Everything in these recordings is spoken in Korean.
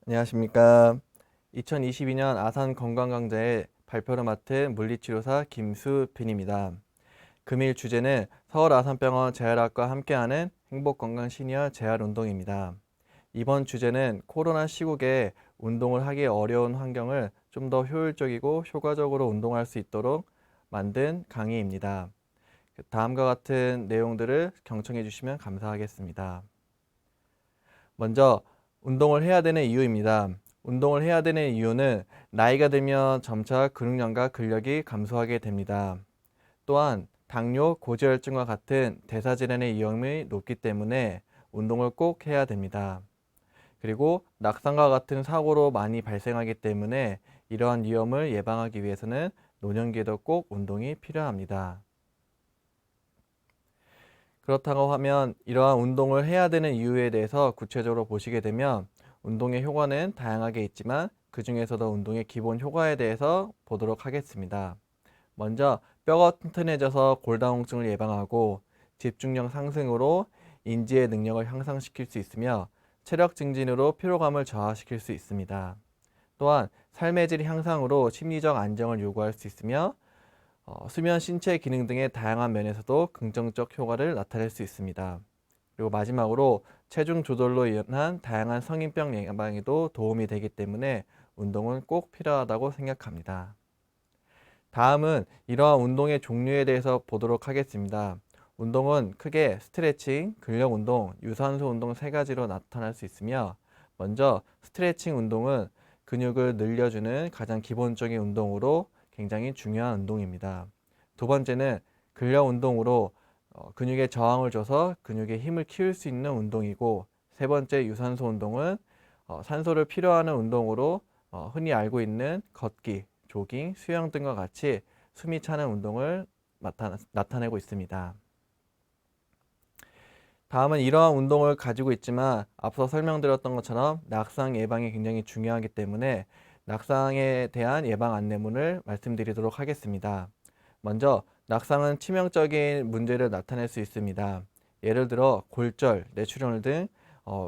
안녕하십니까. 2022년 아산 건강강좌의 발표를 맡은 물리치료사 김수빈입니다. 금일 주제는 서울 아산병원 재활학과 함께하는 행복건강 시니어 재활운동입니다. 이번 주제는 코로나 시국에 운동을 하기 어려운 환경을 좀 더 효율적이고 효과적으로 운동할 수 있도록 만든 강의입니다. 다음과 같은 내용들을 경청해 주시면 감사하겠습니다. 먼저 운동을 해야 되는 이유입니다. 운동을 해야 되는 이유는 나이가 들면 점차 근육량과 근력이 감소하게 됩니다. 또한 당뇨, 고지혈증과 같은 대사질환의 위험이 높기 때문에 운동을 꼭 해야 됩니다. 그리고 낙상과 같은 사고로 많이 발생하기 때문에 이러한 위험을 예방하기 위해서는 노년기에도 꼭 운동이 필요합니다. 그렇다고 하면 이러한 운동을 해야 되는 이유에 대해서 구체적으로 보시게 되면 운동의 효과는 다양하게 있지만 그 중에서도 운동의 기본 효과에 대해서 보도록 하겠습니다. 먼저 뼈가 튼튼해져서 골다공증을 예방하고 집중력 상승으로 인지의 능력을 향상시킬 수 있으며 체력 증진으로 피로감을 저하시킬 수 있습니다. 또한 삶의 질 향상으로 심리적 안정을 요구할 수 있으며 수면, 신체 기능 등의 다양한 면에서도 긍정적 효과를 나타낼 수 있습니다. 그리고 마지막으로 체중 조절로 인한 다양한 성인병 예방에도 도움이 되기 때문에 운동은 꼭 필요하다고 생각합니다. 다음은 이러한 운동의 종류에 대해서 보도록 하겠습니다. 운동은 크게 스트레칭, 근력 운동, 유산소 운동 세 가지로 나타날 수 있으며 먼저 스트레칭 운동은 근육을 늘려주는 가장 기본적인 운동으로 굉장히 중요한 운동입니다. 두 번째는 근력 운동으로 근육에 저항을 줘서 근육의 힘을 키울 수 있는 운동이고 세 번째 유산소 운동은 산소를 필요하는 운동으로 흔히 알고 있는 걷기, 조깅, 수영 등과 같이 숨이 차는 운동을 나타내고 있습니다. 다음은 이러한 운동을 가지고 있지만 앞서 설명드렸던 것처럼 낙상 예방이 굉장히 중요하기 때문에 낙상에 대한 예방 안내문을 말씀드리도록 하겠습니다. 먼저 낙상은 치명적인 문제를 나타낼 수 있습니다. 예를 들어 골절, 뇌출혈 등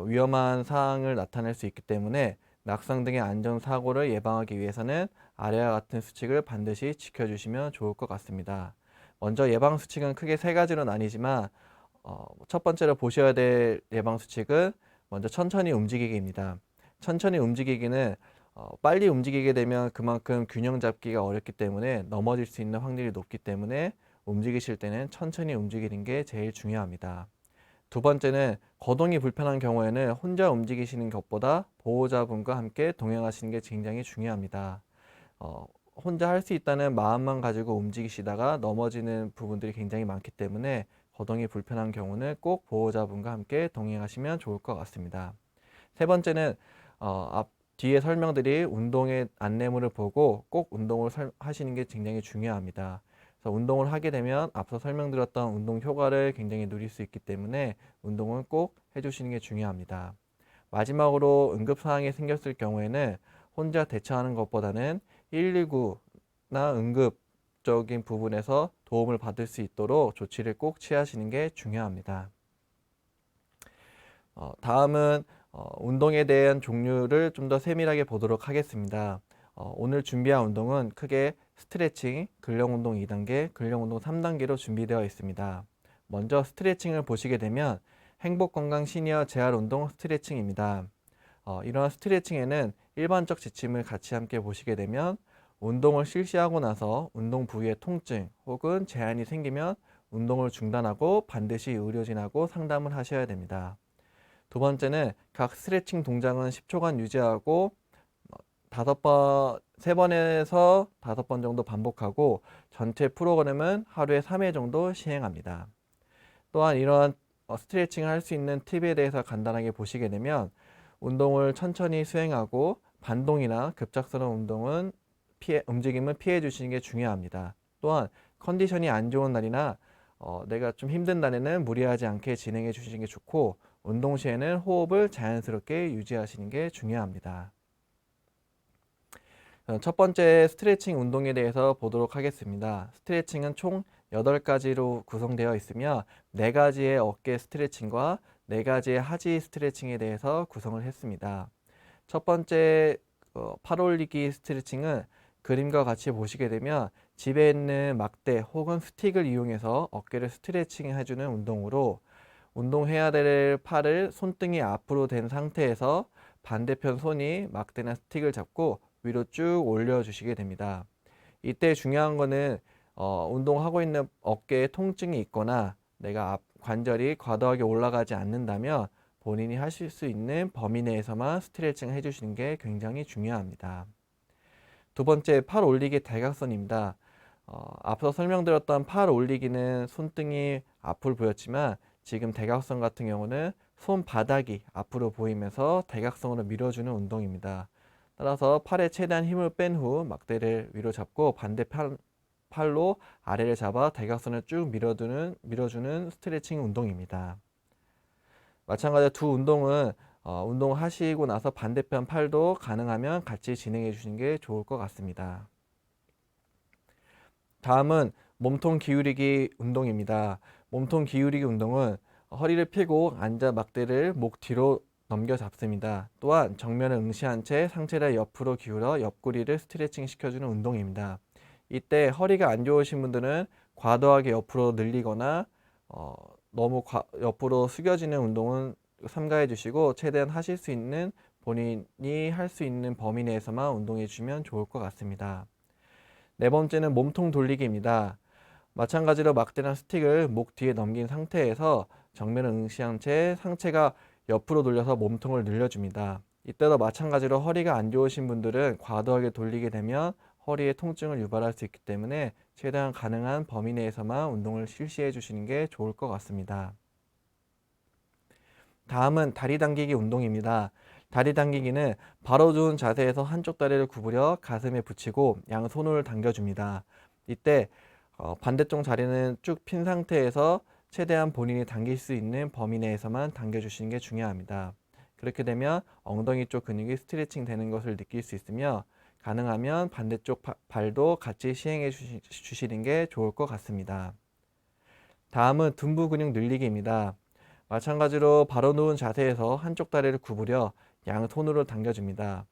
위험한 사항을 나타낼 수 있기 때문에 낙상 등의 안전사고를 예방하기 위해서는 아래와 같은 수칙을 반드시 지켜주시면 좋을 것 같습니다. 먼저 예방수칙은 크게 세 가지로 나뉘지만 첫 번째로 보셔야 될 예방수칙은 먼저 천천히 움직이기입니다. 천천히 움직이기는 빨리 움직이게 되면 그만큼 균형 잡기가 어렵기 때문에 넘어질 수 있는 확률이 높기 때문에 움직이실 때는 천천히 움직이는 게 제일 중요합니다. 두 번째는 거동이 불편한 경우에는 혼자 움직이시는 것보다 보호자분과 함께 동행하시는 게 굉장히 중요합니다. 어, 혼자 할 수 있다는 마음만 가지고 움직이시다가 넘어지는 부분들이 굉장히 많기 때문에 거동이 불편한 경우는 꼭 보호자분과 함께 동행하시면 좋을 것 같습니다. 세 번째는 뒤에 설명드린 운동의 안내물을 보고 꼭 운동을 하시는 게 굉장히 중요합니다. 그래서 운동을 하게 되면 앞서 설명드렸던 운동 효과를 굉장히 누릴 수 있기 때문에 운동은 꼭 해주시는 게 중요합니다. 마지막으로 응급사항이 생겼을 경우에는 혼자 대처하는 것보다는 119나 응급적인 부분에서 도움을 받을 수 있도록 조치를 꼭 취하시는 게 중요합니다. 다음은 운동에 대한 종류를 좀 더 세밀하게 보도록 하겠습니다. 오늘 준비한 운동은 크게 스트레칭, 근력운동 2단계, 근력운동 3단계로 준비되어 있습니다. 먼저 스트레칭을 보시게 되면 행복건강 시니어 재활운동 스트레칭입니다. 이러한 스트레칭에는 일반적 지침을 같이 함께 보시게 되면 운동을 실시하고 나서 운동 부위에 통증 혹은 제한이 생기면 운동을 중단하고 반드시 의료진하고 상담을 하셔야 됩니다. 두 번째는 각 스트레칭 동작은 10초간 유지하고 세 번에서 5번 정도 반복하고 전체 프로그램은 하루에 3회 정도 시행합니다. 또한 이러한 스트레칭을 할 수 있는 팁에 대해서 간단하게 보시게 되면 운동을 천천히 수행하고 반동이나 급작스러운 움직임은 피해 주시는 게 중요합니다. 또한 컨디션이 안 좋은 날이나 내가 좀 힘든 날에는 무리하지 않게 진행해 주시는 게 좋고 운동 시에는 호흡을 자연스럽게 유지하시는 게 중요합니다. 첫 번째 스트레칭 운동에 대해서 보도록 하겠습니다. 스트레칭은 총 8가지로 구성되어 있으며 4가지의 어깨 스트레칭과 4가지의 하지 스트레칭에 대해서 구성을 했습니다. 첫 번째 팔 올리기 스트레칭은 그림과 같이 보시게 되면 집에 있는 막대 혹은 스틱을 이용해서 어깨를 스트레칭 해주는 운동으로 운동해야 될 팔을 손등이 앞으로 된 상태에서 반대편 손이 막대나 스틱을 잡고 위로 쭉 올려주시게 됩니다. 이때 중요한 거는 운동하고 있는 어깨에 통증이 있거나 내가 앞 관절이 과도하게 올라가지 않는다면 본인이 하실 수 있는 범위 내에서만 스트레칭을 해주시는 게 굉장히 중요합니다. 두 번째, 팔 올리기 대각선입니다. 앞서 설명드렸던 팔 올리기는 손등이 앞으로 보였지만 지금 대각선 같은 경우는 손바닥이 앞으로 보이면서 대각선으로 밀어주는 운동입니다. 따라서 팔에 최대한 힘을 뺀 후 막대를 위로 잡고 팔로 아래를 잡아 대각선을 쭉 밀어주는 스트레칭 운동입니다. 마찬가지로 두 운동은 운동하시고 나서 반대편 팔도 가능하면 같이 진행해 주시는 게 좋을 것 같습니다. 다음은 몸통 기울이기 운동입니다. 몸통 기울이기 운동은 허리를 펴고 앉아 막대를 목 뒤로 넘겨 잡습니다. 또한 정면을 응시한 채 상체를 옆으로 기울여 옆구리를 스트레칭 시켜주는 운동입니다. 이때 허리가 안 좋으신 분들은 과도하게 옆으로 늘리거나 너무 옆으로 숙여지는 운동은 삼가해 주시고 최대한 하실 수 있는 본인이 할 수 있는 범위 내에서만 운동해 주시면 좋을 것 같습니다. 네 번째는 몸통 돌리기입니다. 마찬가지로 막대나 스틱을 목 뒤에 넘긴 상태에서 정면을 응시한 채 상체가 옆으로 돌려서 몸통을 늘려줍니다. 이때도 마찬가지로 허리가 안 좋으신 분들은 과도하게 돌리게 되면 허리에 통증을 유발할 수 있기 때문에 최대한 가능한 범위 내에서만 운동을 실시해 주시는 게 좋을 것 같습니다. 다음은 다리 당기기 운동입니다. 다리 당기기는 바로 누운 자세에서 한쪽 다리를 구부려 가슴에 붙이고 양손을 당겨줍니다. 이때 반대쪽 다리는 쭉 핀 상태에서 최대한 본인이 당길 수 있는 범위 내에서만 당겨주시는 게 중요합니다. 그렇게 되면 엉덩이 쪽 근육이 스트레칭 되는 것을 느낄 수 있으며 가능하면 반대쪽 발도 같이 시행해 주시는 게 좋을 것 같습니다. 다음은 둔부 근육 늘리기입니다. 마찬가지로 바로 누운 자세에서 한쪽 다리를 구부려 양손으로 당겨줍니다.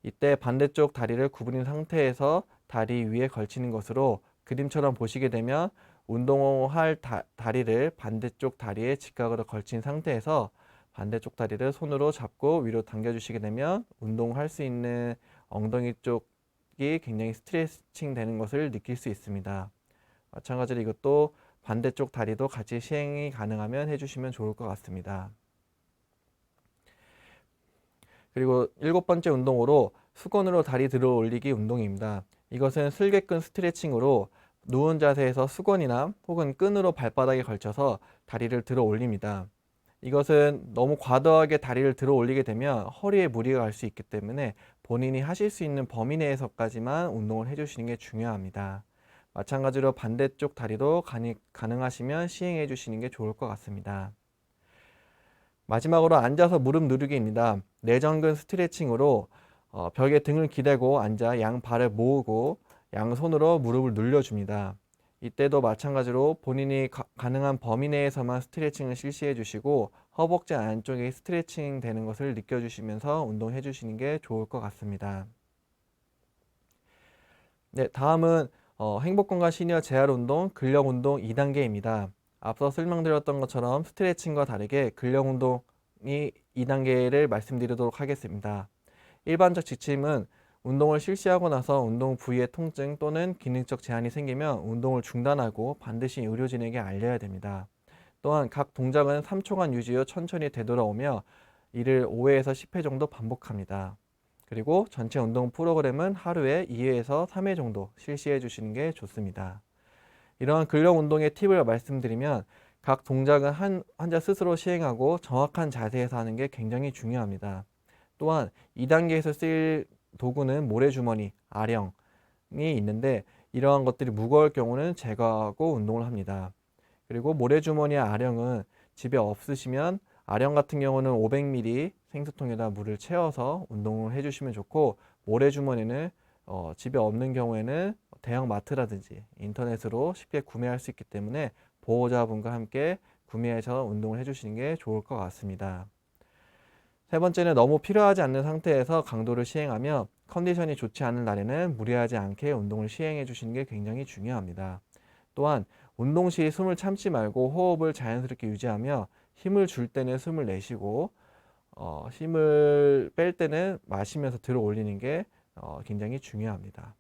이때 반대쪽 다리를 구부린 상태에서 다리 위에 걸치는 것으로 그림처럼 보시게 되면 운동할 다리를 반대쪽 다리에 직각으로 걸친 상태에서 반대쪽 다리를 손으로 잡고 위로 당겨주시게 되면 운동할 수 있는 엉덩이 쪽이 굉장히 스트레칭 되는 것을 느낄 수 있습니다. 마찬가지로 이것도 반대쪽 다리도 같이 시행이 가능하면 해주시면 좋을 것 같습니다. 그리고 일곱 번째 운동으로 수건으로 다리 들어 올리기 운동입니다. 이것은 슬개끈 스트레칭으로 누운 자세에서 수건이나 혹은 끈으로 발바닥에 걸쳐서 다리를 들어 올립니다. 이것은 너무 과도하게 다리를 들어 올리게 되면 허리에 무리가 갈 수 있기 때문에 본인이 하실 수 있는 범위 내에서까지만 운동을 해주시는 게 중요합니다. 마찬가지로 반대쪽 다리도 가능하시면 시행해 주시는 게 좋을 것 같습니다. 마지막으로 앉아서 무릎 누르기입니다. 내전근 스트레칭으로 벽에 등을 기대고 앉아 양 발을 모으고 양손으로 무릎을 눌려줍니다. 이때도 마찬가지로 본인이 가능한 범위 내에서만 스트레칭을 실시해 주시고 허벅지 안쪽이 스트레칭 되는 것을 느껴주시면서 운동해 주시는 게 좋을 것 같습니다. 네, 다음은 행복건강 시니어 재활 운동, 근력 운동 2단계입니다. 앞서 설명드렸던 것처럼 스트레칭과 다르게 근력 운동이 2단계를 말씀드리도록 하겠습니다. 일반적 지침은 운동을 실시하고 나서 운동 부위의 통증 또는 기능적 제한이 생기면 운동을 중단하고 반드시 의료진에게 알려야 됩니다. 또한 각 동작은 3초간 유지 후 천천히 되돌아오며 이를 5회에서 10회 정도 반복합니다. 그리고 전체 운동 프로그램은 하루에 2회에서 3회 정도 실시해 주시는 게 좋습니다. 이러한 근력 운동의 팁을 말씀드리면 각 동작은 환자 스스로 시행하고 정확한 자세에서 하는 게 굉장히 중요합니다. 또한 2단계에서 쓰일 도구는 모래주머니, 아령이 있는데 이러한 것들이 무거울 경우는 제거하고 운동을 합니다. 그리고 모래주머니와 아령은 집에 없으시면 아령 같은 경우는 500ml 생수통에다 물을 채워서 운동을 해주시면 좋고 모래주머니는 집에 없는 경우에는 대형 마트라든지 인터넷으로 쉽게 구매할 수 있기 때문에 보호자분과 함께 구매해서 운동을 해주시는 게 좋을 것 같습니다. 세 번째는 너무 필요하지 않는 상태에서 강도를 시행하며 컨디션이 좋지 않은 날에는 무리하지 않게 운동을 시행해 주시는 게 굉장히 중요합니다. 또한 운동 시 숨을 참지 말고 호흡을 자연스럽게 유지하며 힘을 줄 때는 숨을 내쉬고 힘을 뺄 때는 마시면서 들어 올리는 게 굉장히 중요합니다.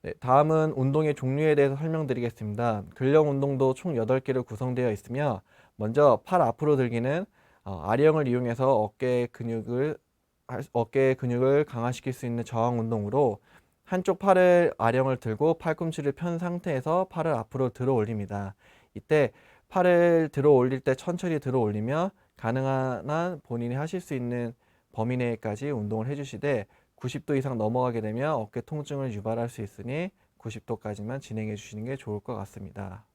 네, 다음은 운동의 종류에 대해서 설명드리겠습니다. 근력 운동도 총 8개로 구성되어 있으며 먼저 팔 앞으로 들기는 아령을 이용해서 어깨 근육을 강화시킬 수 있는 저항 운동으로 한쪽 팔을 아령을 들고 팔꿈치를 편 상태에서 팔을 앞으로 들어 올립니다. 이때 팔을 들어 올릴 때 천천히 들어 올리며 가능한 한 본인이 하실 수 있는 범위 내까지 운동을 해주시되 90도 이상 넘어가게 되면 어깨 통증을 유발할 수 있으니 90도까지만 진행해 주시는 게 좋을 것 같습니다.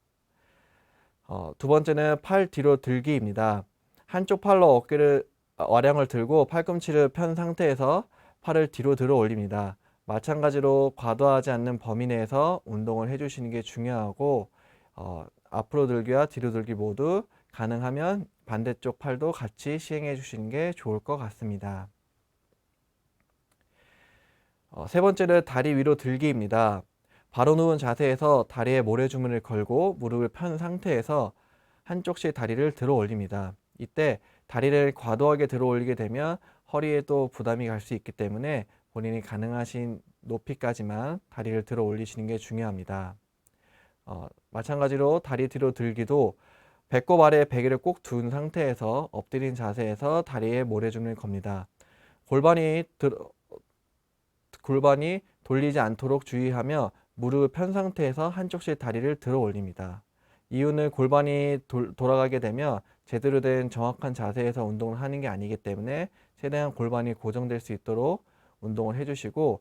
두 번째는 팔 뒤로 들기입니다. 한쪽 팔로 와량을 들고 팔꿈치를 편 상태에서 팔을 뒤로 들어 올립니다. 마찬가지로 과도하지 않는 범위 내에서 운동을 해주시는 게 중요하고 앞으로 들기와 뒤로 들기 모두 가능하면 반대쪽 팔도 같이 시행해 주시는 게 좋을 것 같습니다. 세 번째는 다리 위로 들기입니다. 바로 누운 자세에서 다리에 모래주머니를 걸고 무릎을 편 상태에서 한쪽씩 다리를 들어 올립니다. 이때 다리를 과도하게 들어 올리게 되면 허리에도 부담이 갈 수 있기 때문에 본인이 가능하신 높이까지만 다리를 들어 올리시는 게 중요합니다. 마찬가지로 다리 뒤로 들기도 배꼽 아래 베개를 꼭 둔 상태에서 엎드린 자세에서 다리에 모래주머니를 겁니다. 골반이 돌리지 않도록 주의하며 무릎을 편 상태에서 한쪽씩 다리를 들어 올립니다. 이유는 골반이 돌아가게 되면 제대로 된 정확한 자세에서 운동을 하는 게 아니기 때문에 최대한 골반이 고정될 수 있도록 운동을 해주시고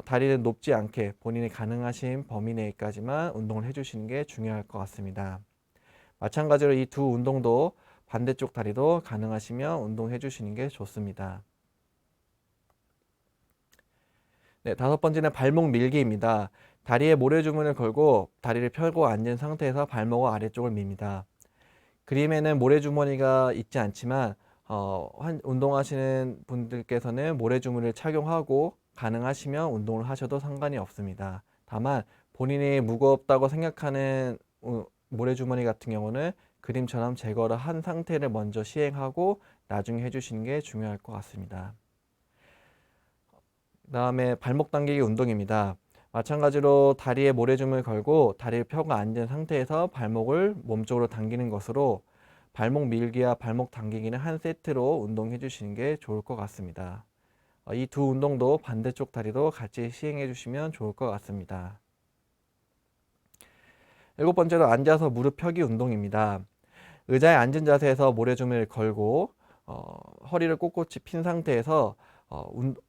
다리는 높지 않게 본인이 가능하신 범위 내까지만 운동을 해주시는 게 중요할 것 같습니다. 마찬가지로 이 두 운동도 반대쪽 다리도 가능하시면 운동해 주시는 게 좋습니다. 네, 다섯 번째는 발목 밀기입니다. 다리에 모래주머니를 걸고 다리를 펴고 앉은 상태에서 발목을 아래쪽을 밉니다. 그림에는 모래주머니가 있지 않지만 운동하시는 분들께서는 모래주머니를 착용하고 가능하시면 운동을 하셔도 상관이 없습니다. 다만 본인이 무겁다고 생각하는 모래주머니 같은 경우는 그림처럼 제거를 한 상태를 먼저 시행하고 나중에 해주시는 게 중요할 것 같습니다. 그 다음에 발목 당기기 운동입니다. 마찬가지로 다리에 모래줌을 걸고 다리를 펴고 앉은 상태에서 발목을 몸쪽으로 당기는 것으로 발목 밀기와 발목 당기기는 한 세트로 운동해 주시는 게 좋을 것 같습니다. 이 두 운동도 반대쪽 다리도 같이 시행해 주시면 좋을 것 같습니다. 일곱 번째로 앉아서 무릎 펴기 운동입니다. 의자에 앉은 자세에서 모래줌을 걸고 허리를 꼿꼿이 핀 상태에서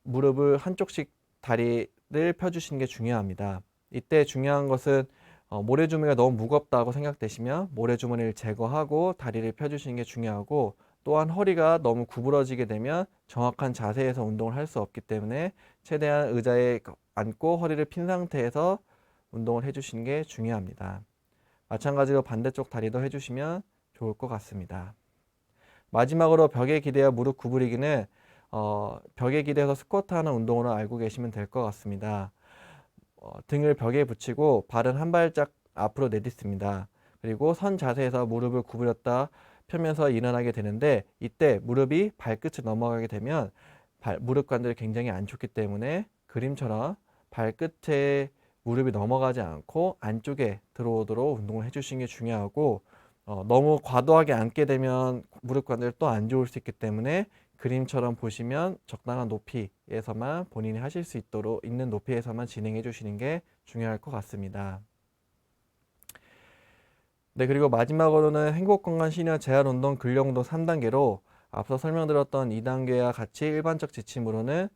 무릎을 한쪽씩 다리를 펴주시는 게 중요합니다. 이때 중요한 것은 모래주머니가 너무 무겁다고 생각되시면 모래주머니를 제거하고 다리를 펴주시는 게 중요하고 또한 허리가 너무 구부러지게 되면 정확한 자세에서 운동을 할 수 없기 때문에 최대한 의자에 앉고 허리를 핀 상태에서 운동을 해주시는 게 중요합니다. 마찬가지로 반대쪽 다리도 해주시면 좋을 것 같습니다. 마지막으로 벽에 기대어 무릎 구부리기는 벽에 기대서 스쿼트하는 운동으로 알고 계시면 될 것 같습니다. 등을 벽에 붙이고 발은 한 발짝 앞으로 내딛습니다. 그리고 선 자세에서 무릎을 구부렸다 펴면서 일어나게 되는데 이때 무릎이 발끝을 넘어가게 되면 무릎 관절이 굉장히 안 좋기 때문에 그림처럼 발끝에 무릎이 넘어가지 않고 안쪽에 들어오도록 운동을 해주시는 게 중요하고 너무 과도하게 앉게 되면 무릎 관절이 또 안 좋을 수 있기 때문에 그림처럼 보시면 적당한 높이에서만 본인이 하실 수 있도록 있는 높이에서만 진행해 주시는 게 중요할 것 같습니다. 네, 그리고 마지막으로는 행복건강 시니어 재활운동 근력운동 3단계로 앞서 설명드렸던 2단계와 같이 일반적 지침으로는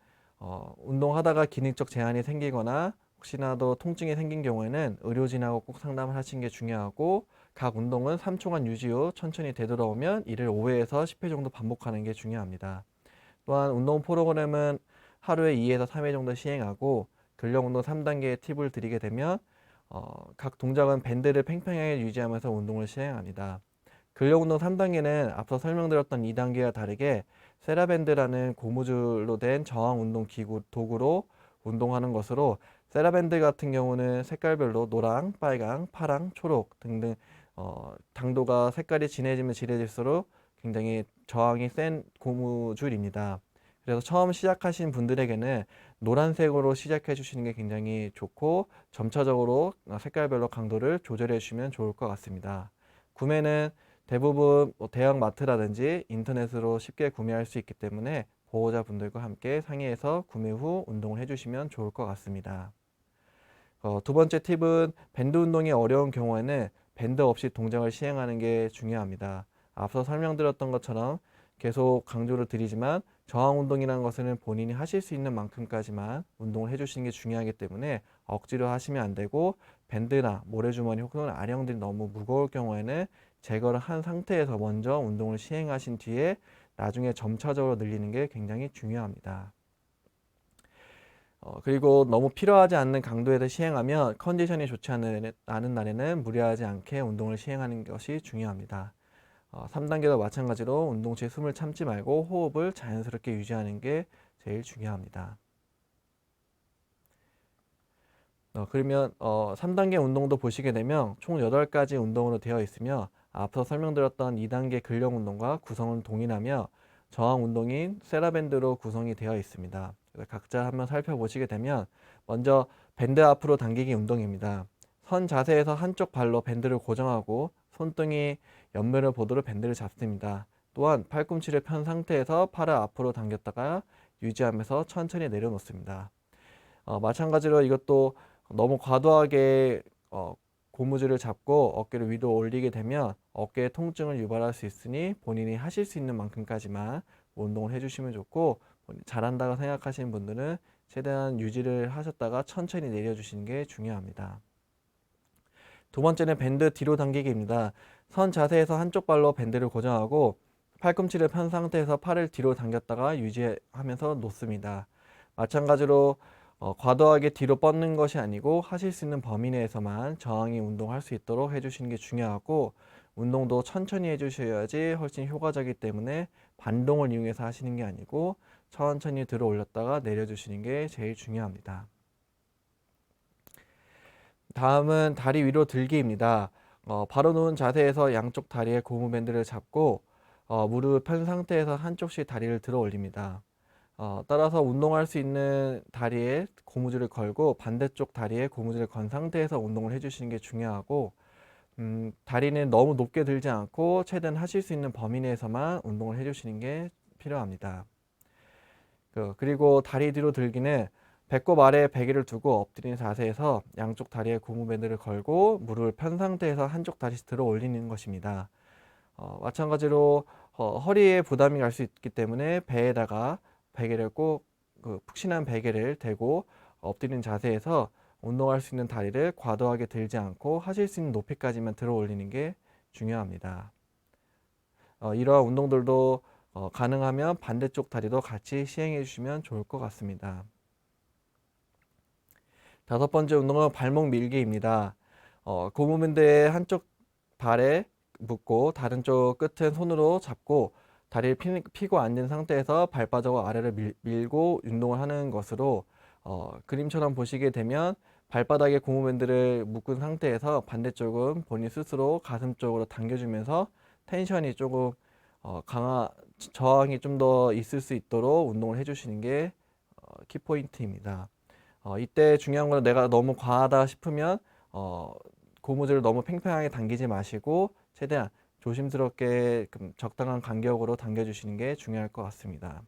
운동하다가 기능적 제한이 생기거나 혹시나도 통증이 생긴 경우에는 의료진하고 꼭 상담을 하시는 게 중요하고 각 운동은 3초간 유지 후 천천히 되돌아오면 이를 5회에서 10회 정도 반복하는 게 중요합니다. 또한 운동 프로그램은 하루에 2에서 3회 정도 시행하고 근력운동 3단계의 팁을 드리게 되면 각 동작은 밴드를 팽팽하게 유지하면서 운동을 시행합니다. 근력 운동 3단계는 앞서 설명드렸던 2단계와 다르게 세라밴드라는 고무줄로 된 저항 운동 기구 도구로 운동하는 것으로, 세라밴드 같은 경우는 색깔별로 노랑, 빨강, 파랑, 초록 등등 당도가 색깔이 진해지면 진해질수록 굉장히 저항이 센 고무줄입니다. 그래서 처음 시작하신 분들에게는 노란색으로 시작해 주시는 게 굉장히 좋고, 점차적으로 색깔별로 강도를 조절해 주시면 좋을 것 같습니다. 구매는 대부분 대형 마트라든지 인터넷으로 쉽게 구매할 수 있기 때문에 보호자분들과 함께 상의해서 구매 후 운동을 해주시면 좋을 것 같습니다. 두 번째 팁은 밴드 운동이 어려운 경우에는 밴드 없이 동작을 시행하는 게 중요합니다. 앞서 설명드렸던 것처럼 계속 강조를 드리지만, 저항 운동이라는 것은 본인이 하실 수 있는 만큼까지만 운동을 해주시는 게 중요하기 때문에 억지로 하시면 안 되고, 밴드나 모래주머니 혹은 아령들이 너무 무거울 경우에는 제거를 한 상태에서 먼저 운동을 시행하신 뒤에 나중에 점차적으로 늘리는 게 굉장히 중요합니다. 그리고 너무 필요하지 않는 강도에서 시행하면 컨디션이 좋지 않은 날에는 무리하지 않게 운동을 시행하는 것이 중요합니다. 3단계도 마찬가지로 운동 시에 숨을 참지 말고 호흡을 자연스럽게 유지하는 게 제일 중요합니다. 그러면 3단계 운동도 보시게 되면 총 8가지 운동으로 되어 있으며, 앞서 설명드렸던 2단계 근력 운동과 구성은 동일하며 저항 운동인 세라밴드로 구성이 되어 있습니다. 각자 한번 살펴보시게 되면, 먼저 밴드 앞으로 당기기 운동입니다. 선 자세에서 한쪽 발로 밴드를 고정하고 손등이 옆면을 보도록 밴드를 잡습니다. 또한 팔꿈치를 편 상태에서 팔을 앞으로 당겼다가 유지하면서 천천히 내려놓습니다. 마찬가지로 이것도 너무 과도하게 고무줄을 잡고 어깨를 위로 올리게 되면 어깨에 통증을 유발할 수 있으니 본인이 하실 수 있는 만큼까지만 운동을 해주시면 좋고, 잘한다고 생각하시는 분들은 최대한 유지를 하셨다가 천천히 내려주시는 게 중요합니다. 두 번째는 밴드 뒤로 당기기입니다. 선 자세에서 한쪽 발로 밴드를 고정하고 팔꿈치를 편 상태에서 팔을 뒤로 당겼다가 유지하면서 놓습니다. 마찬가지로 과도하게 뒤로 뻗는 것이 아니고 하실 수 있는 범위 내에서만 저항이 운동할 수 있도록 해주시는 게 중요하고, 운동도 천천히 해주셔야지 훨씬 효과적이기 때문에 반동을 이용해서 하시는 게 아니고 천천히 들어 올렸다가 내려주시는 게 제일 중요합니다. 다음은 다리 위로 들기입니다. 바로 누운 자세에서 양쪽 다리에 고무밴드를 잡고 무릎을 편 상태에서 한쪽씩 다리를 들어 올립니다. 따라서 운동할 수 있는 다리에 고무줄을 걸고 반대쪽 다리에 고무줄을 건 상태에서 운동을 해주시는 게 중요하고, 다리는 너무 높게 들지 않고 최대한 하실 수 있는 범위 내에서만 운동을 해주시는 게 필요합니다. 그리고 다리 뒤로 들기는 배꼽 아래에 베개를 두고 엎드린 자세에서 양쪽 다리에 고무밴드를 걸고 무릎을 편 상태에서 한쪽 다리씩 들어 올리는 것입니다. 마찬가지로 허리에 부담이 갈 수 있기 때문에 배에다가 베개를 꼭 푹신한 베개를 대고 엎드린 자세에서 운동할 수 있는 다리를 과도하게 들지 않고 하실 수 있는 높이까지만 들어 올리는 게 중요합니다. 이러한 운동들도 가능하면 반대쪽 다리도 같이 시행해 주시면 좋을 것 같습니다. 다섯 번째 운동은 발목 밀기입니다. 고무밴드의 한쪽 발에 묶고 다른 쪽 끝은 손으로 잡고 다리를 피고 앉은 상태에서 발바닥을 아래를 밀고 운동을 하는 것으로, 그림처럼 보시게 되면 발바닥에 고무밴드를 묶은 상태에서 반대쪽은 본인 스스로 가슴 쪽으로 당겨주면서 텐션이 조금 저항이 좀 더 있을 수 있도록 운동을 해주시는 게 키포인트입니다. 이때 중요한 건, 내가 너무 과하다 싶으면 고무줄을 너무 팽팽하게 당기지 마시고 최대한 조심스럽게 적당한 간격으로 당겨주시는 게 중요할 것 같습니다.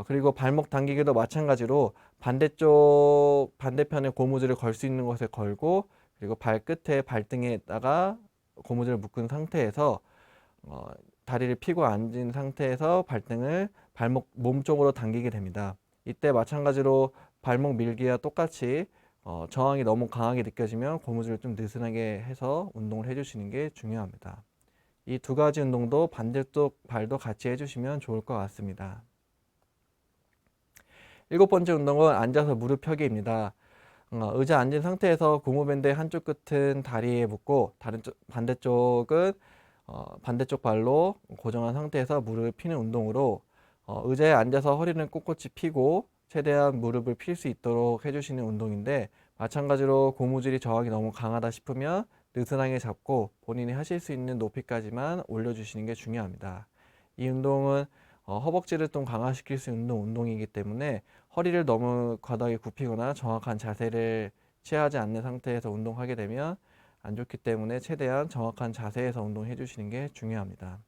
그리고 발목 당기기도 마찬가지로 반대편에 고무줄을 걸 수 있는 곳에 걸고, 그리고 발끝에 발등에다가 고무줄을 묶은 상태에서 다리를 펴고 앉은 상태에서 발등을 몸 쪽으로 당기게 됩니다. 이때 마찬가지로 발목 밀기와 똑같이 저항이 너무 강하게 느껴지면 고무줄을 좀 느슨하게 해서 운동을 해주시는 게 중요합니다. 이 두 가지 운동도 반대쪽 발도 같이 해주시면 좋을 것 같습니다. 일곱 번째 운동은 앉아서 무릎 펴기입니다. 의자 앉은 상태에서 고무밴드의 한쪽 끝은 다리에 묶고 반대쪽은 반대쪽 발로 고정한 상태에서 무릎을 피는 운동으로 의자에 앉아서 허리는 꼿꼿이 펴고 최대한 무릎을 필 수 있도록 해주시는 운동인데, 마찬가지로 고무줄이 저항이 너무 강하다 싶으면 느슨하게 잡고 본인이 하실 수 있는 높이까지만 올려주시는 게 중요합니다. 이 운동은 허벅지를 좀 강화시킬 수 있는 운동이기 때문에 허리를 너무 과다하게 굽히거나 정확한 자세를 취하지 않는 상태에서 운동하게 되면 안 좋기 때문에 최대한 정확한 자세에서 운동해 주시는 게 중요합니다.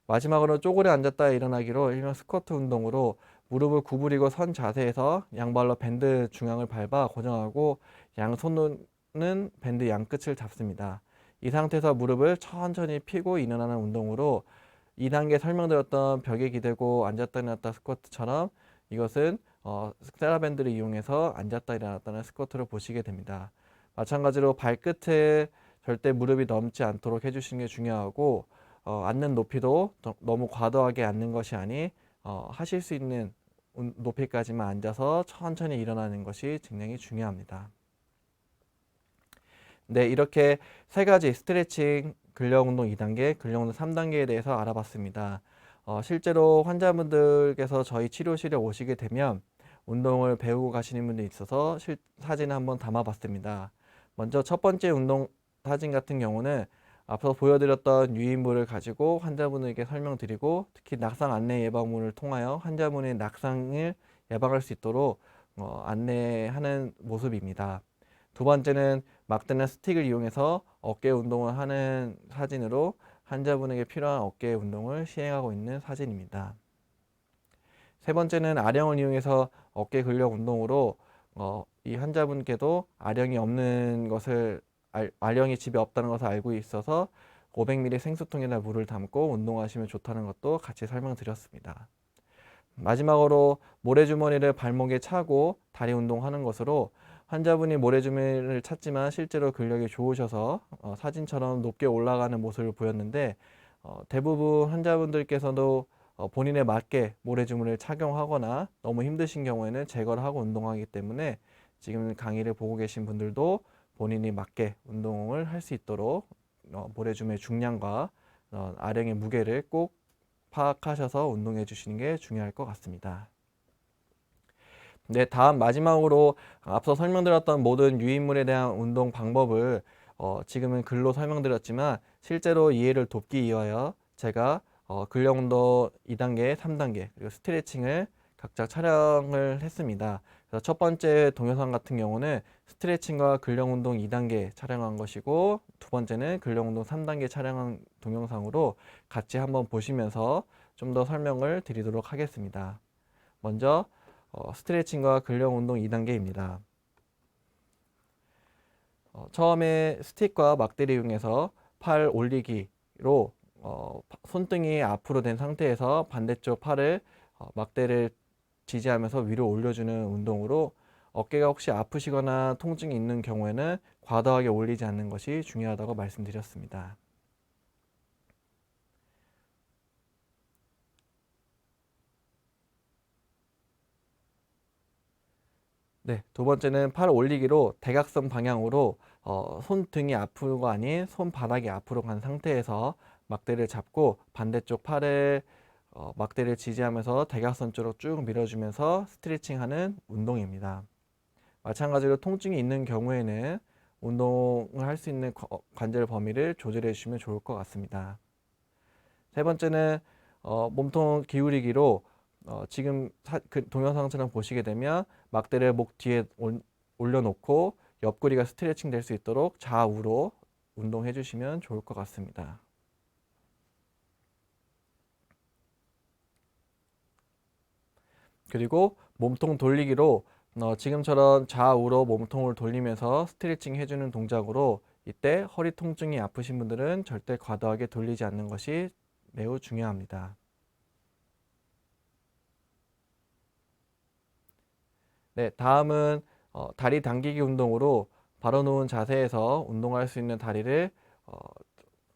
마지막으로 쪼그려 앉았다 일어나기로 일명 스쿼트 운동으로 무릎을 구부리고 선 자세에서 양발로 밴드 중앙을 밟아 고정하고 양손은 밴드 양끝을 잡습니다. 이 상태에서 무릎을 천천히 펴고 일어나는 운동으로 2단계 설명드렸던 벽에 기대고 앉았다 일어났다 스쿼트처럼 이것은 세라밴드를 이용해서 앉았다 일어났다는 스쿼트를 보시게 됩니다. 마찬가지로 발끝에 절대 무릎이 넘지 않도록 해주시는 게 중요하고, 앉는 높이도 너무 과도하게 앉는 것이 아닌 하실 수 있는 높이까지만 앉아서 천천히 일어나는 것이 굉장히 중요합니다. 네, 이렇게 세 가지 스트레칭, 근력운동 2단계, 근력운동 3단계에 대해서 알아봤습니다. 실제로 환자분들께서 저희 치료실에 오시게 되면 운동을 배우고 가시는 분들이 있어서 사진을 한번 담아봤습니다. 먼저 첫 번째 운동 사진 같은 경우는 앞서 보여드렸던 유인물을 가지고 환자분에게 설명드리고, 특히 낙상 안내 예방문을 통하여 환자분의 낙상을 예방할 수 있도록 안내하는 모습입니다. 두 번째는 막대나 스틱을 이용해서 어깨 운동을 하는 사진으로 환자분에게 필요한 어깨 운동을 시행하고 있는 사진입니다. 세 번째는 아령을 이용해서 어깨 근력 운동으로 이 환자분께도 아령이 없는 것을 아령이 집에 없다는 것을 알고 있어서 500ml 생수통에다 물을 담고 운동하시면 좋다는 것도 같이 설명드렸습니다. 마지막으로 모래주머니를 발목에 차고 다리 운동하는 것으로 환자분이 모래주머니를 찼지만 실제로 근력이 좋으셔서 사진처럼 높게 올라가는 모습을 보였는데, 대부분 환자분들께서도 본인에 맞게 모래주머니를 착용하거나 너무 힘드신 경우에는 제거를 하고 운동하기 때문에 지금 강의를 보고 계신 분들도 본인이 맞게 운동을 할 수 있도록 모래주머니의 중량과 아령의 무게를 꼭 파악하셔서 운동해 주시는 게 중요할 것 같습니다. 네, 다음 마지막으로 앞서 설명드렸던 모든 유인물에 대한 운동 방법을 지금은 글로 설명드렸지만 실제로 이해를 돕기 위하여 제가 근력운동 2단계, 3단계 그리고 스트레칭을 각자 촬영을 했습니다. 그래서 첫 번째 동영상 같은 경우는 스트레칭과 근력운동 2단계 촬영한 것이고, 두 번째는 근력운동 3단계 촬영한 동영상으로 같이 한번 보시면서 좀 더 설명을 드리도록 하겠습니다. 먼저 스트레칭과 근력운동 2단계입니다. 처음에 스틱과 막대를 이용해서 팔 올리기로 손등이 앞으로 된 상태에서 반대쪽 팔을 막대를 지지하면서 위로 올려주는 운동으로 어깨가 혹시 아프시거나 통증이 있는 경우에는 과도하게 올리지 않는 것이 중요하다고 말씀드렸습니다. 네, 두 번째는 팔 올리기로 대각선 방향으로 손등이 앞으로가 아닌 손바닥이 앞으로 간 상태에서 막대를 잡고 반대쪽 팔을 막대를 지지하면서 대각선 쪽으로 쭉 밀어주면서 스트레칭하는 운동입니다. 마찬가지로 통증이 있는 경우에는 운동을 할 수 있는 관절 범위를 조절해 주시면 좋을 것 같습니다. 세 번째는 몸통 기울이기로 지금 그 동영상처럼 보시게 되면 막대를 목 뒤에 올려놓고 옆구리가 스트레칭 될 수 있도록 좌우로 운동해 주시면 좋을 것 같습니다. 그리고 몸통 돌리기로 지금처럼 좌우로 몸통을 돌리면서 스트레칭 해주는 동작으로, 이때 허리 통증이 아프신 분들은 절대 과도하게 돌리지 않는 것이 매우 중요합니다. 네, 다음은 다리 당기기 운동으로 바로 누운 자세에서 운동할 수 있는 다리를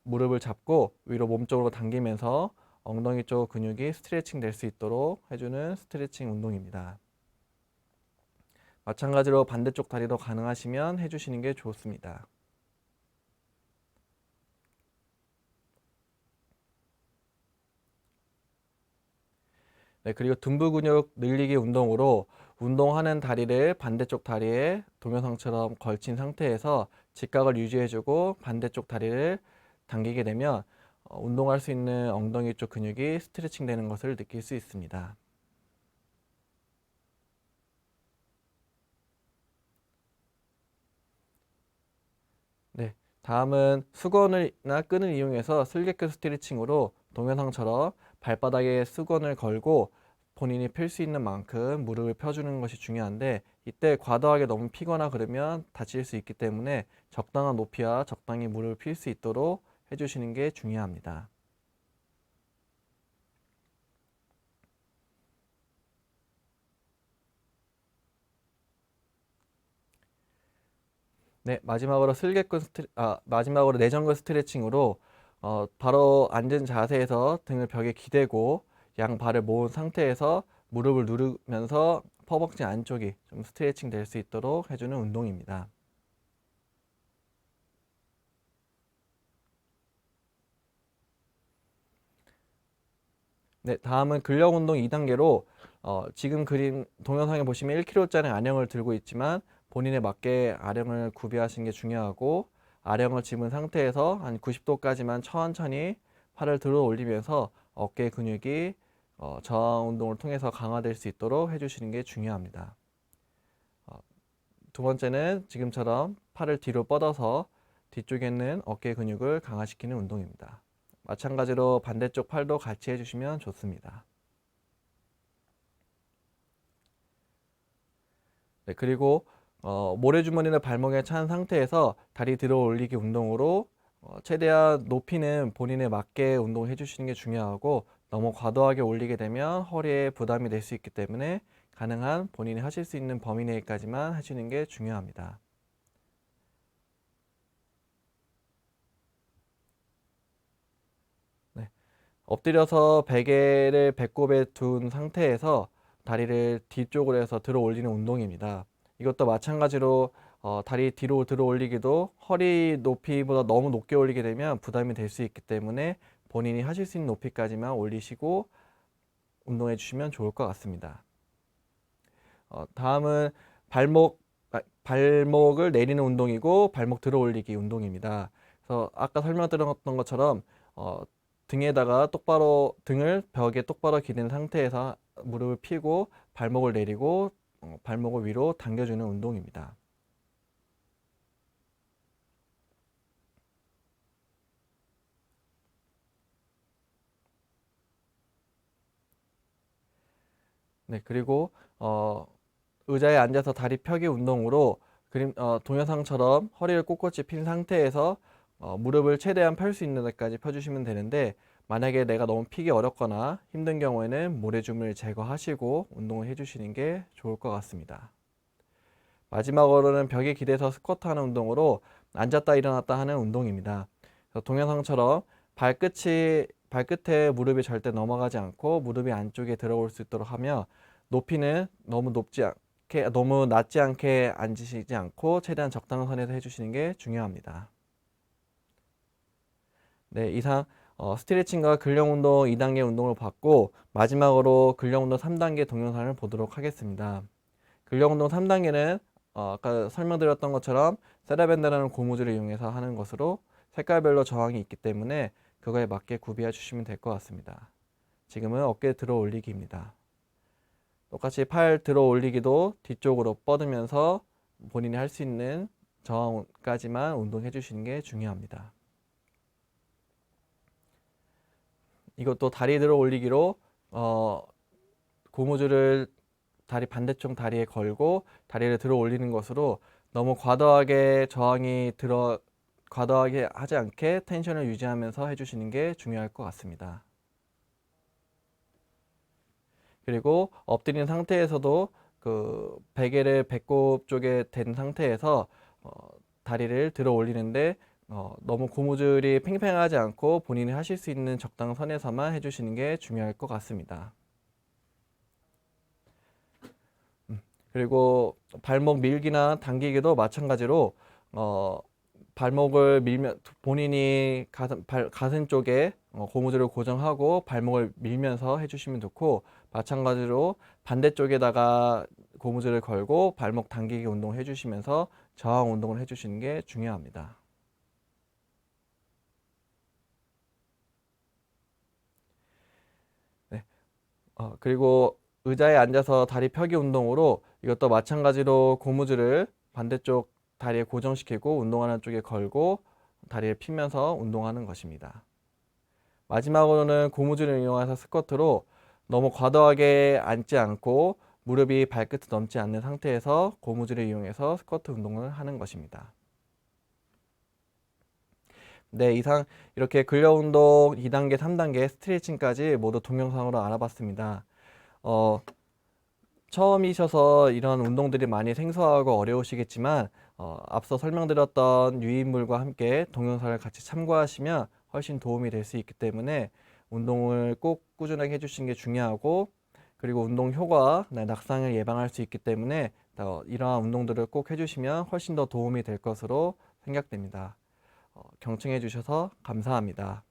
무릎을 잡고 위로 몸쪽으로 당기면서 엉덩이 쪽 근육이 스트레칭 될 수 있도록 해주는 스트레칭 운동입니다. 마찬가지로 반대쪽 다리도 가능하시면 해주시는 게 좋습니다. 네, 그리고 둔부 근육 늘리기 운동으로 운동하는 다리를 반대쪽 다리에 동영상처럼 걸친 상태에서 직각을 유지해주고 반대쪽 다리를 당기게 되면 운동할 수 있는 엉덩이 쪽 근육이 스트레칭 되는 것을 느낄 수 있습니다. 네, 다음은 수건이나 끈을 이용해서 슬개끝 스트레칭으로 동영상처럼 발바닥에 수건을 걸고 본인이 펼 수 있는 만큼 무릎을 펴주는 것이 중요한데 이때 과도하게 너무 피거나 그러면 다칠 수 있기 때문에 적당한 높이와 적당히 무릎을 필 수 있도록 해주시는 게 중요합니다. 네, 마지막으로 내전근 스트레칭으로 바로 앉은 자세에서 등을 벽에 기대고 양 발을 모은 상태에서 무릎을 누르면서 허벅지 안쪽이 좀 스트레칭 될 수 있도록 해주는 운동입니다. 네, 다음은 근력 운동 2단계로 지금 그림 동영상에 보시면 1kg짜리 아령을 들고 있지만 본인에 맞게 아령을 구비하시는 게 중요하고 아령을 집은 상태에서 한 90도까지만 천천히 팔을 들어 올리면서 어깨 근육이 저항 운동을 통해서 강화될 수 있도록 해주시는 게 중요합니다. 어, 두 번째는 지금처럼 팔을 뒤로 뻗어서 뒤쪽에 있는 어깨 근육을 강화시키는 운동입니다. 마찬가지로 반대쪽 팔도 같이 해주시면 좋습니다. 네, 그리고 모래주머니를 발목에 찬 상태에서 다리 들어 올리기 운동으로 최대한 높이는 본인에 맞게 운동을 해주시는 게 중요하고 너무 과도하게 올리게 되면 허리에 부담이 될 수 있기 때문에 가능한 본인이 하실 수 있는 범위 내까지만 하시는 게 중요합니다. 네, 엎드려서 베개를 배꼽에 둔 상태에서 다리를 뒤쪽으로 해서 들어 올리는 운동입니다. 이것도 마찬가지로 다리 뒤로 들어 올리기도 허리 높이보다 너무 높게 올리게 되면 부담이 될 수 있기 때문에 본인이 하실 수 있는 높이까지만 올리시고 운동해 주시면 좋을 것 같습니다. 다음은 발목을 내리는 운동이고 발목 들어 올리기 운동입니다. 그래서 아까 설명드렸던 것처럼 어, 등에다가 등을 벽에 똑바로 기댄 상태에서 무릎을 펴고 발목을 내리고 발목을 위로 당겨주는 운동입니다. 네, 그리고 의자에 앉아서 다리 펴기 운동으로 동영상처럼 허리를 꼿꼿이 핀 상태에서 무릎을 최대한 펼 수 있는 데까지 펴주시면 되는데 만약에 내가 너무 피기 어렵거나 힘든 경우에는 모래줌을 제거하시고 운동을 해주시는 게 좋을 것 같습니다. 마지막으로는 벽에 기대서 스쿼트하는 운동으로 앉았다 일어났다 하는 운동입니다. 동영상처럼 발끝에 무릎이 절대 넘어가지 않고 무릎이 안쪽에 들어올 수 있도록 하며 높이는 너무 낮지 않게 앉으시지 않고 최대한 적당한 선에서 해주시는 게 중요합니다. 네, 이상 스트레칭과 근력 운동 2단계 운동을 봤고 마지막으로 근력 운동 3단계 동영상을 보도록 하겠습니다. 근력 운동 3단계는 아까 설명드렸던 것처럼 세라밴드라는 고무줄을 이용해서 하는 것으로 색깔별로 저항이 있기 때문에 그거에 맞게 구비해 주시면 될 것 같습니다. 지금은 어깨 들어 올리기입니다. 똑같이 팔 들어 올리기도 뒤쪽으로 뻗으면서 본인이 할 수 있는 저항까지만 운동해 주시는 게 중요합니다. 이것도 다리 들어 올리기로 고무줄을 다리 반대쪽 다리에 걸고 다리를 들어 올리는 것으로 너무 과도하게 하지 않게 텐션을 유지하면서 해주시는 게 중요할 것 같습니다. 그리고 엎드린 상태에서도 그 베개를 배꼽 쪽에 댄 상태에서 다리를 들어 올리는데 너무 고무줄이 팽팽하지 않고 본인이 하실 수 있는 적당선에서만 해주시는 게 중요할 것 같습니다. 그리고 발목 밀기나 당기기도 마찬가지로 발목을 밀면 본인이 가슴 쪽에 고무줄을 고정하고 발목을 밀면서 해주시면 좋고, 마찬가지로 반대쪽에다가 고무줄을 걸고 발목 당기기 운동을 해주시면서 저항 운동을 해주시는 게 중요합니다. 네. 그리고 의자에 앉아서 다리 펴기 운동으로 이것도 마찬가지로 고무줄을 반대쪽 다리에 고정시키고 운동하는 쪽에 걸고 다리를 피면서 운동하는 것입니다. 마지막으로는 고무줄을 이용해서 스쿼트로 너무 과도하게 앉지 않고 무릎이 발끝을 넘지 않는 상태에서 고무줄을 이용해서 스쿼트 운동을 하는 것입니다. 네, 이상 이렇게 근력 운동 2단계, 3단계 스트레칭까지 모두 동영상으로 알아봤습니다. 어, 처음이셔서 이런 운동들이 많이 생소하고 어려우시겠지만 앞서 설명드렸던 유인물과 함께 동영상을 같이 참고하시면 훨씬 도움이 될 수 있기 때문에 운동을 꼭 꾸준하게 해주시는 게 중요하고, 그리고 운동 효과, 낙상을 예방할 수 있기 때문에 이러한 운동들을 꼭 해주시면 훨씬 더 도움이 될 것으로 생각됩니다. 경청해 주셔서 감사합니다.